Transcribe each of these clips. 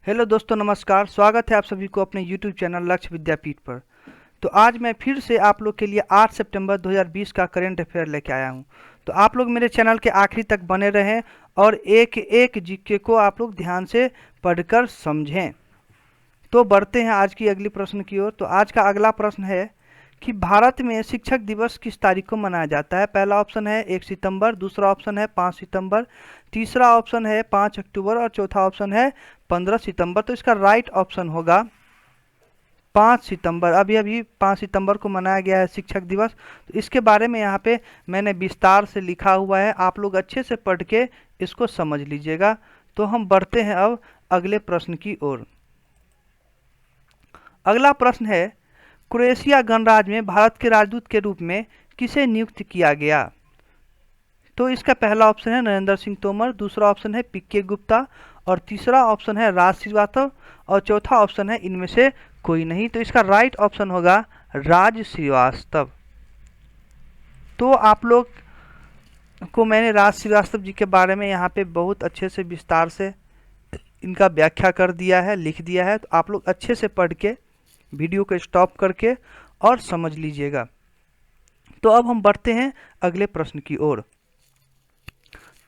Hello दोस्तों, नमस्कार। स्वागत है आप सभी को अपने यूट्यूब चैनल लक्ष्य विद्यापीठ पर। तो आज मैं फिर से आप लोग के लिए 8 सितंबर 2020 का करंट अफेयर लेके आया हूं। तो आप लोग मेरे चैनल के आखिरी तक बने रहें और एक एक जीके को आप लोग ध्यान से पढ़कर समझें। तो बढ़ते हैं आज की अगली प्रश्न की ओर। तो आज का अगला प्रश्न है कि भारत में शिक्षक दिवस किस तारीख को मनाया जाता है। पहला ऑप्शन है 1 सितंबर, दूसरा ऑप्शन है 5 सितंबर, तीसरा ऑप्शन है 5 अक्टूबर और चौथा ऑप्शन है 15 सितंबर। तो इसका राइट ऑप्शन होगा 5 सितंबर। अभी अभी 5 सितंबर को मनाया गया है शिक्षक दिवस। तो इसके बारे में यहाँ पे मैंने विस्तार से लिखा हुआ है, आप लोग अच्छे से पढ़ के इसको समझ लीजिएगा। तो हम बढ़ते हैं अब अगले प्रश्न की ओर। अगला प्रश्न है, क्रोएशिया गणराज्य में भारत के राजदूत के रूप में किसे नियुक्त किया गया। तो इसका पहला ऑप्शन है नरेंद्र सिंह तोमर, दूसरा ऑप्शन है पीके गुप्ता और तीसरा ऑप्शन है राज श्रीवास्तव और चौथा ऑप्शन है इनमें से कोई नहीं। तो इसका राइट ऑप्शन होगा राज श्रीवास्तव। तो आप लोग को मैंने राज श्रीवास्तव जी के बारे में यहाँ पे बहुत अच्छे से विस्तार से इनका व्याख्या कर दिया है, लिख दिया है। तो आप लोग अच्छे से पढ़ के वीडियो को स्टॉप करके और समझ लीजिएगा। तो अब हम बढ़ते हैं अगले प्रश्न की ओर।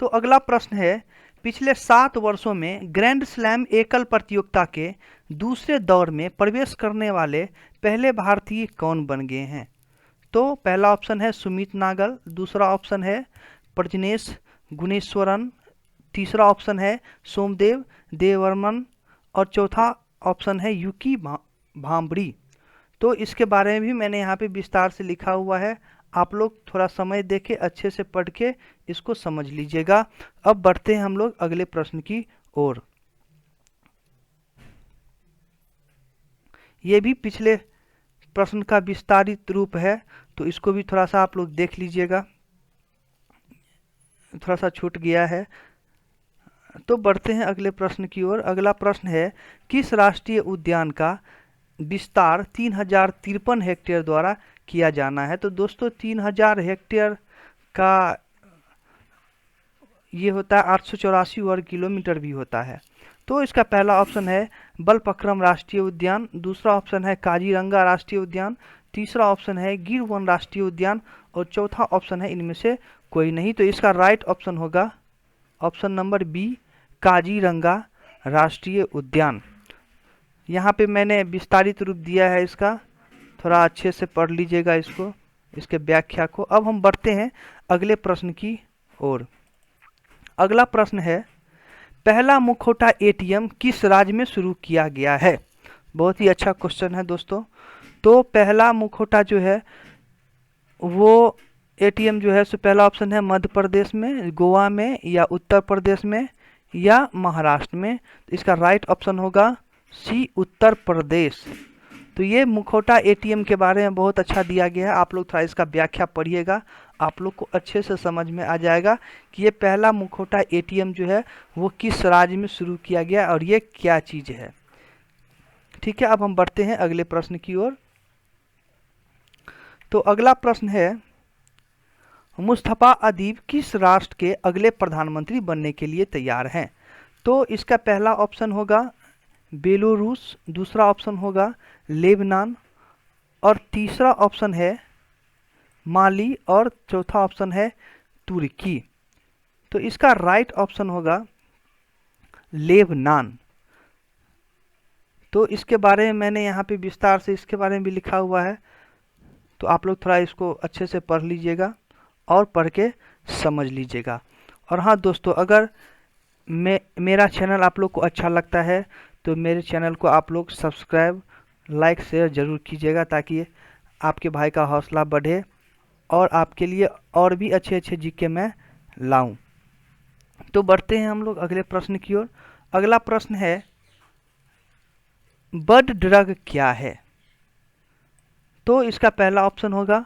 तो अगला प्रश्न है, पिछले 7 वर्षों में ग्रैंड स्लैम एकल प्रतियोगिता के दूसरे दौर में प्रवेश करने वाले पहले भारतीय कौन बन गए हैं। तो पहला ऑप्शन है सुमित नागल, दूसरा ऑप्शन है प्रजनेश गुणेश्वरन, तीसरा ऑप्शन है सोमदेव देवर्मन और चौथा ऑप्शन है यूकी भांबड़ी। तो इसके बारे में भी मैंने यहाँ पे विस्तार से लिखा हुआ है, आप लोग थोड़ा समय देके अच्छे से पढ़ के इसको समझ लीजिएगा। अब बढ़ते हैं हम लोग अगले प्रश्न की ओर। ये भी पिछले प्रश्न का विस्तारित रूप है, तो इसको भी थोड़ा सा आप लोग देख लीजिएगा, थोड़ा सा छूट गया है। तो बढ़ते हैं अगले प्रश्न की ओर। अगला प्रश्न है, किस राष्ट्रीय उद्यान का विस्तार 3053 हेक्टेयर द्वारा किया जाना है। तो दोस्तों 3000 हेक्टेयर का ये होता है 884 वर्ग किलोमीटर भी होता है। तो इसका पहला ऑप्शन है बलपक्रम राष्ट्रीय उद्यान, दूसरा ऑप्शन है काजीरंगा राष्ट्रीय उद्यान, तीसरा ऑप्शन है गिर वन राष्ट्रीय उद्यान और चौथा ऑप्शन है इनमें से कोई नहीं। तो इसका राइट ऑप्शन होगा ऑप्शन नंबर बी, काजीरंगा राष्ट्रीय उद्यान। यहाँ पे मैंने विस्तारित रूप दिया है इसका, थोड़ा अच्छे से पढ़ लीजिएगा इसको, इसके व्याख्या को। अब हम बढ़ते हैं अगले प्रश्न की ओर। अगला प्रश्न है, पहला मुखौटा एटीएम किस राज्य में शुरू किया गया है। बहुत ही अच्छा क्वेश्चन है दोस्तों। तो पहला मुखौटा जो है वो एटीएम जो है, सो पहला ऑप्शन है मध्य प्रदेश में, गोवा में या उत्तर प्रदेश में या महाराष्ट्र में। तो इसका राइट ऑप्शन होगा सी, उत्तर प्रदेश। तो ये मुखौटा एटीएम के बारे में बहुत अच्छा दिया गया है, आप लोग थोड़ा इसका व्याख्या पढ़िएगा, आप लोग को अच्छे से समझ में आ जाएगा कि ये पहला मुखौटा एटीएम जो है वो किस राज्य में शुरू किया गया और ये क्या चीज़ है। ठीक है, अब हम बढ़ते हैं अगले प्रश्न की ओर। तो अगला प्रश्न है, मुस्तफा अदीब किस राष्ट्र के अगले प्रधानमंत्री बनने के लिए तैयार हैं। तो इसका पहला ऑप्शन होगा बेलारूस, दूसरा ऑप्शन होगा लेबनान और तीसरा ऑप्शन है माली और चौथा ऑप्शन है तुर्की। तो इसका राइट ऑप्शन होगा लेबनान। तो इसके बारे में मैंने यहाँ पे विस्तार से इसके बारे में भी लिखा हुआ है, तो आप लोग थोड़ा इसको अच्छे से पढ़ लीजिएगा और पढ़ के समझ लीजिएगा। और हाँ दोस्तों, अगर मेरा चैनल आप लोग को अच्छा लगता है तो मेरे चैनल को आप लोग सब्सक्राइब, लाइक, शेयर ज़रूर कीजिएगा ताकि आपके भाई का हौसला बढ़े और आपके लिए और भी अच्छे अच्छे जीके मैं लाऊं। तो बढ़ते हैं हम लोग अगले प्रश्न की ओर। अगला प्रश्न है, बड ड्रग क्या है। तो इसका पहला ऑप्शन होगा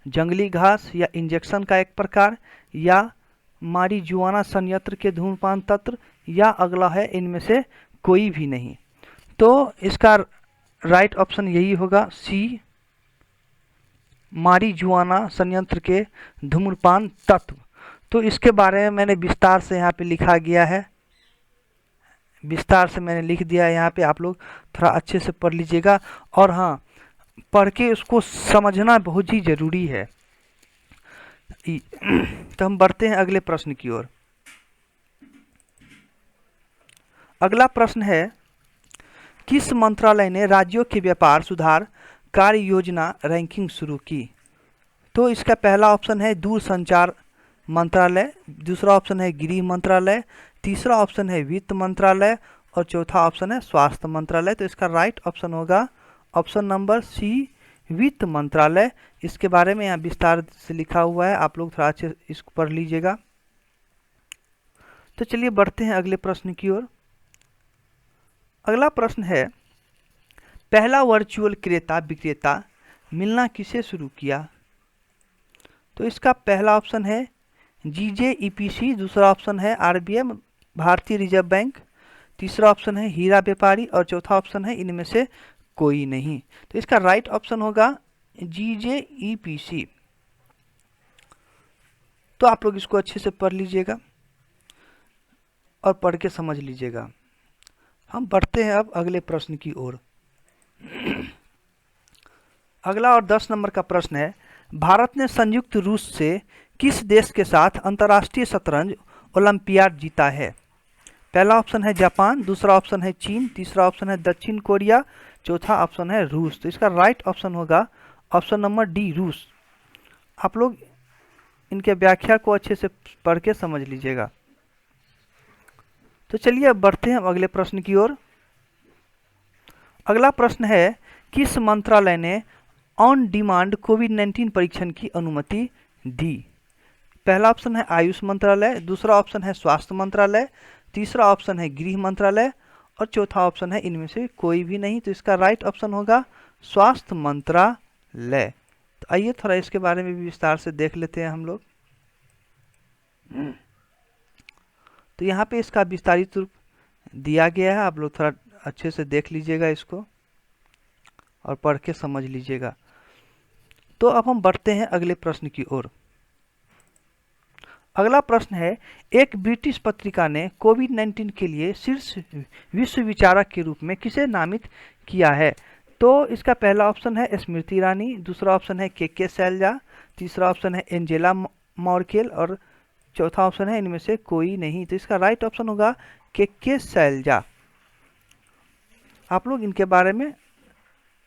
जंगली घास या इंजेक्शन का एक प्रकार या मारिजुआना संयंत्र के धूम्रपान तंत्र या अगला है इनमें से कोई भी नहीं। तो इसका राइट ऑप्शन यही होगा सी, मारिजुआना संयंत्र के धूम्रपान तत्व। तो इसके बारे में मैंने विस्तार से यहाँ पे लिखा गया है, विस्तार से मैंने लिख दिया है यहाँ पे, आप लोग थोड़ा अच्छे से पढ़ लीजिएगा। और हाँ, पढ़ के उसको समझना बहुत ही ज़रूरी है। तो हम बढ़ते हैं अगले प्रश्न की ओर। अगला प्रश्न है, किस मंत्रालय ने राज्यों के व्यापार सुधार कार्य योजना रैंकिंग शुरू की? तो इसका पहला ऑप्शन है दूरसंचार मंत्रालय, दूसरा ऑप्शन है गृह मंत्रालय, तीसरा ऑप्शन है वित्त मंत्रालय और चौथा ऑप्शन है स्वास्थ्य मंत्रालय। तो इसका राइट ऑप्शन होगा ऑप्शन नंबर सी, वित्त मंत्रालय। इसके बारे में यहाँ विस्तार से लिखा हुआ है, आप लोग थोड़ा अच्छे इसको पढ़ लीजिएगा। तो चलिए बढ़ते हैं अगले प्रश्न की ओर। अगला प्रश्न है, पहला वर्चुअल क्रेता विक्रेता मिलना किसे शुरू किया? तो इसका पहला ऑप्शन है GJEPC, दूसरा ऑप्शन है RBI भारतीय रिजर्व बैंक, तीसरा ऑप्शन है हीरा व्यापारी और चौथा ऑप्शन है इनमें से कोई नहीं। तो इसका राइट ऑप्शन होगा GJEPC। तो आप लोग इसको अच्छे से पढ़ लीजिएगा और पढ़ के समझ लीजिएगा। हम बढ़ते हैं अब अगले प्रश्न की ओर। अगला और 10 नंबर का प्रश्न है, भारत ने संयुक्त रूस से किस देश के साथ अंतर्राष्ट्रीय शतरंज ओलंपियाड जीता है? पहला ऑप्शन है जापान, दूसरा ऑप्शन है चीन, तीसरा ऑप्शन है दक्षिण कोरिया, चौथा ऑप्शन है रूस। तो इसका राइट ऑप्शन होगा ऑप्शन नंबर डी, रूस। आप लोग इनके व्याख्या को अच्छे से पढ़ के समझ लीजिएगा। तो चलिए अब बढ़ते हैं अगले प्रश्न की ओर। अगला प्रश्न है, किस मंत्रालय ने ऑन डिमांड कोविड-19 परीक्षण की अनुमति दी? पहला ऑप्शन है आयुष मंत्रालय, दूसरा ऑप्शन है स्वास्थ्य मंत्रालय, तीसरा ऑप्शन है गृह मंत्रालय और चौथा ऑप्शन है इनमें से कोई भी नहीं। तो इसका राइट ऑप्शन होगा स्वास्थ्य मंत्रालय। तो आइए थोड़ा इसके बारे में भी विस्तार से देख लेते हैं हम लोग। तो यहाँ पे इसका विस्तारित रूप दिया गया है, आप लोग थोड़ा अच्छे से देख लीजिएगा इसको और पढ़ के समझ लीजिएगा। तो अब हम बढ़ते हैं अगले प्रश्न की ओर। अगला प्रश्न है, एक ब्रिटिश पत्रिका ने कोविड-19 के लिए शीर्ष विश्व विचारक के रूप में किसे नामित किया है? तो इसका पहला ऑप्शन है स्मृति ईरानी, दूसरा ऑप्शन है के शैलजा, तीसरा ऑप्शन है एंजेला मर्केल और चौथा ऑप्शन है इनमें से कोई नहीं। तो इसका राइट ऑप्शन होगा के शैलजा। आप लोग इनके बारे में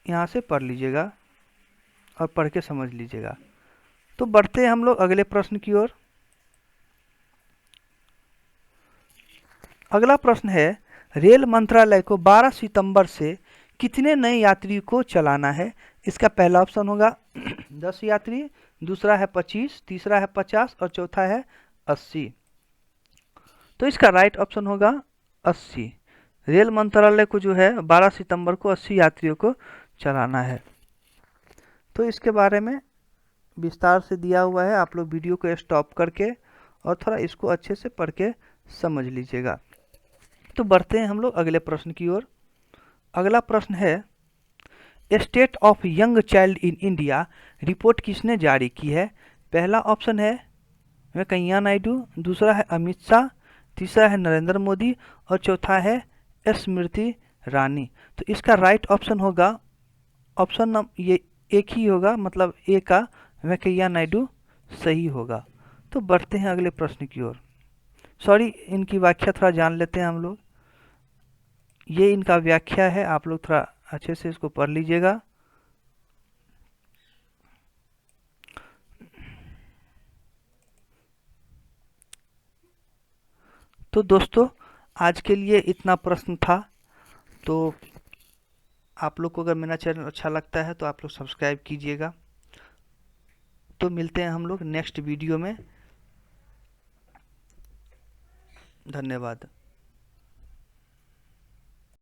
यहाँ से पढ़ लीजिएगा और पढ़ के समझ लीजिएगा। तो बढ़ते हैं हम लोग अगले प्रश्न की ओर। अगला प्रश्न है, रेल मंत्रालय को 12 सितंबर से कितने नए यात्री को चलाना है? इसका पहला ऑप्शन होगा 10 यात्री, दूसरा है 25, तीसरा है 50 और चौथा है 80। तो इसका राइट ऑप्शन होगा 80। रेल मंत्रालय को जो है 12 सितंबर को 80 यात्रियों को चलाना है। तो इसके बारे में विस्तार से दिया हुआ है, आप लोग वीडियो को स्टॉप करके और थोड़ा इसको अच्छे से पढ़ के समझ लीजिएगा। तो बढ़ते हैं हम लोग अगले प्रश्न की ओर। अगला प्रश्न है, state of young child in India report किसने जारी की है? पहला ऑप्शन है वेंकैया नायडू, दूसरा है अमित शाह, तीसरा है नरेंद्र मोदी और चौथा है स्मृति ईरानी। तो इसका राइट ऑप्शन होगा ऑप्शन ये एक ही होगा, मतलब ए का वेंकैया नायडू सही होगा। तो बढ़ते हैं अगले प्रश्न की ओर। सॉरी, इनकी व्याख्या थोड़ा जान लेते हैं हम लोग। ये इनका व्याख्या है, आप लोग थोड़ा अच्छे से इसको पढ़ लीजिएगा। तो दोस्तों, आज के लिए इतना प्रश्न था। तो आप लोग को अगर मेरा चैनल अच्छा लगता है तो आप लोग सब्सक्राइब कीजिएगा। तो मिलते हैं हम लोग नेक्स्ट वीडियो में। धन्यवाद।